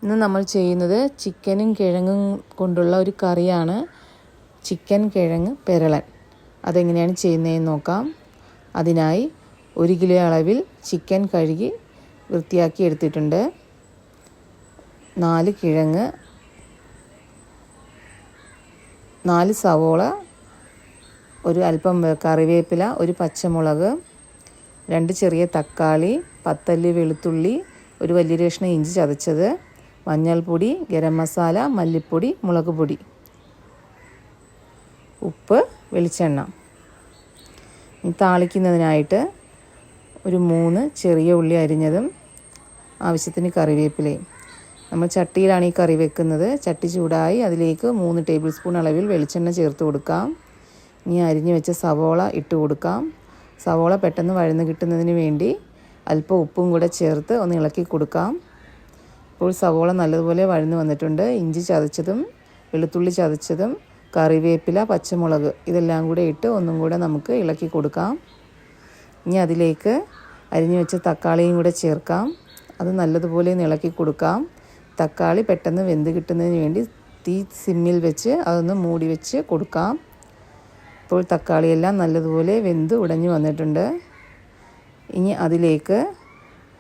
ഇന്ന് നമ്മൾ ചെയ്യുന്നത് ചിക്കനും കിഴങ്ങും കൊണ്ടുള്ള ഒരു കറിയാണ്. ചിക്കൻ കിഴങ്ങ് പെരളൻ. അതെങ്ങനെയാണ് ചെയ്യുന്നതെന്ന് നോക്കാം. അതിനായി 1 കിലോ അളവിൽ ചിക്കൻ കഴുകി വൃത്തിയാക്കി എടുത്തിട്ടുണ്ട്. 4 കിഴങ്ങ്, 4 സവോള, ഒരു അല്പം കറിവേപ്പില, ഒരു പച്ചമുളക്, 2 ചെറിയ തക്കാളി, 10 അല്ലി വെളുത്തുള്ളി, ഒരു വലിയ കഷ്ണം ഇഞ്ചി ചതച്ചത്, മഞ്ഞൾപ്പൊടി, ഗരം മസാല, മല്ലിപ്പൊടി, മുളക് പൊടി, ഉപ്പ്, വെളിച്ചെണ്ണ. താളിക്കുന്നതിനായിട്ട് ഒരു 3 ചെറിയ ഉള്ളി അരിഞ്ഞതും ആവശ്യത്തിന് കറിവേപ്പിലയും. നമ്മൾ ചട്ടിയിലാണ് ഈ കറി വെക്കുന്നത്. ചട്ടി ചൂടായി അതിലേക്ക് 3 ടേബിൾ സ്പൂൺ അളവിൽ വെളിച്ചെണ്ണ ചേർത്ത് കൊടുക്കാം. ഇനി അരിഞ്ഞു വെച്ച സവോള ഇട്ട് കൊടുക്കാം. സവോള പെട്ടെന്ന് വഴന്ന് കിട്ടുന്നതിന് വേണ്ടി അല്പം ഉപ്പും കൂടെ ചേർത്ത് ഒന്ന് ഇളക്കി കൊടുക്കാം. ഇപ്പോൾ സവോള നല്ലതുപോലെ വഴന്ന് വന്നിട്ടുണ്ട്. ഇഞ്ചി ചതച്ചതും വെളുത്തുള്ളി ചതച്ചതും കറിവേപ്പില, പച്ചമുളക് ഇതെല്ലാം കൂടെ ഇട്ട് ഒന്നും കൂടെ നമുക്ക് ഇളക്കി കൊടുക്കാം. ഇനി അതിലേക്ക് അരിഞ്ഞു വെച്ച തക്കാളിയും കൂടെ ചേർക്കാം. അത് നല്ലതുപോലെ ഇളക്കി കൊടുക്കാം. തക്കാളി പെട്ടെന്ന് വെന്ത് കിട്ടുന്നതിന് വേണ്ടി തീ സിമ്മിൽ വെച്ച് അതൊന്ന് മൂടി വെച്ച് കൊടുക്കാം. ഇപ്പോൾ തക്കാളിയെല്ലാം നല്ലതുപോലെ വെന്ത് ഉടഞ്ഞു വന്നിട്ടുണ്ട്. ഇനി അതിലേക്ക്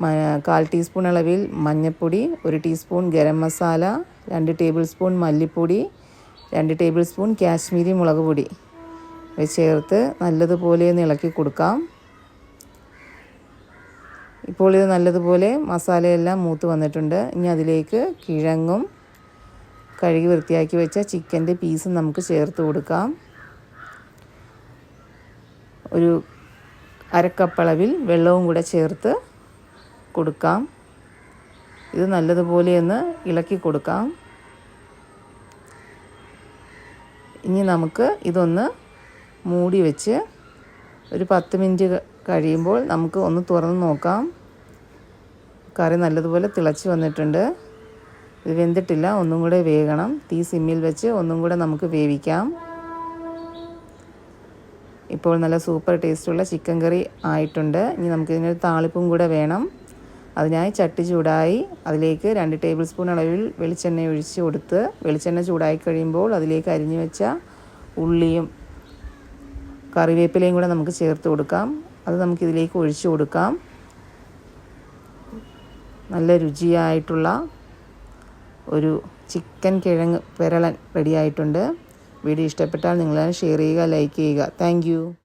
1/4 ടീസ്പൂൺ അളവിൽ മഞ്ഞൾപ്പൊടി, 1 teaspoon garam masala, 2 table spoon മല്ലിപ്പൊടി, 2 ടേബിൾ സ്പൂൺ കാശ്മീരി മുളക് പൊടി ചേർത്ത് നല്ലതുപോലെ ഒന്ന് ഇളക്കി കൊടുക്കാം. ഇപ്പോൾ ഇത് നല്ലതുപോലെ മസാലയെല്ലാം മൂത്ത് വന്നിട്ടുണ്ട്. ഇനി അതിലേക്ക് കിഴങ്ങും കഴുകി വൃത്തിയാക്കി വെച്ച ചിക്കൻ്റെ പീസും നമുക്ക് ചേർത്ത് കൊടുക്കാം. ഒരു 1/2 കപ്പ് അളവിൽ വെള്ളവും കൂടെ ചേർത്ത് കൊടുക്കാം. ഇത് നല്ലതുപോലെ ഒന്ന് ഇളക്കി കൊടുക്കാം. ഇനി നമുക്ക് ഇതൊന്ന് മൂടി വെച്ച് ഒരു 10 മിനിറ്റ് കഴിയുമ്പോൾ നമുക്ക് ഒന്ന് തുറന്ന് നോക്കാം. കറി നല്ലതുപോലെ തിളച്ച് വന്നിട്ടുണ്ട്. ഇത് വെന്തിട്ടില്ല, ഒന്നും കൂടെ വേകണം. തീ സിമ്മിൽ വെച്ച് ഒന്നും കൂടെ നമുക്ക് വേവിക്കാം. ഇപ്പോൾ നല്ല സൂപ്പർ ടേസ്റ്റുള്ള ചിക്കൻ കറി ആയിട്ടുണ്ട്. ഇനി നമുക്കിതിനൊരു താളിപ്പും കൂടെ വേണം. അതിനായി ചട്ടി ചൂടായി അതിലേക്ക് 2 ടേബിൾ സ്പൂൺ അളവിൽ വെളിച്ചെണ്ണ ഒഴിച്ച് കൊടുത്ത് വെളിച്ചെണ്ണ ചൂടായി കഴിയുമ്പോൾ അതിലേക്ക് അരിഞ്ഞു വെച്ച ഉള്ളിയും കറിവേപ്പിലയും കൂടെ നമുക്ക് ചേർത്ത് കൊടുക്കാം. അത് നമുക്കിതിലേക്ക് ഒഴിച്ചു കൊടുക്കാം. നല്ല രുചിയായിട്ടുള്ള ഒരു ചിക്കൻ കിഴങ്ങ് പെരളൻ റെഡിയായിട്ടുണ്ട്. വീഡിയോ ഇഷ്ടപ്പെട്ടാൽ നിങ്ങൾ ഷെയർ ചെയ്യുക, ലൈക്ക് ചെയ്യുക. Thank you.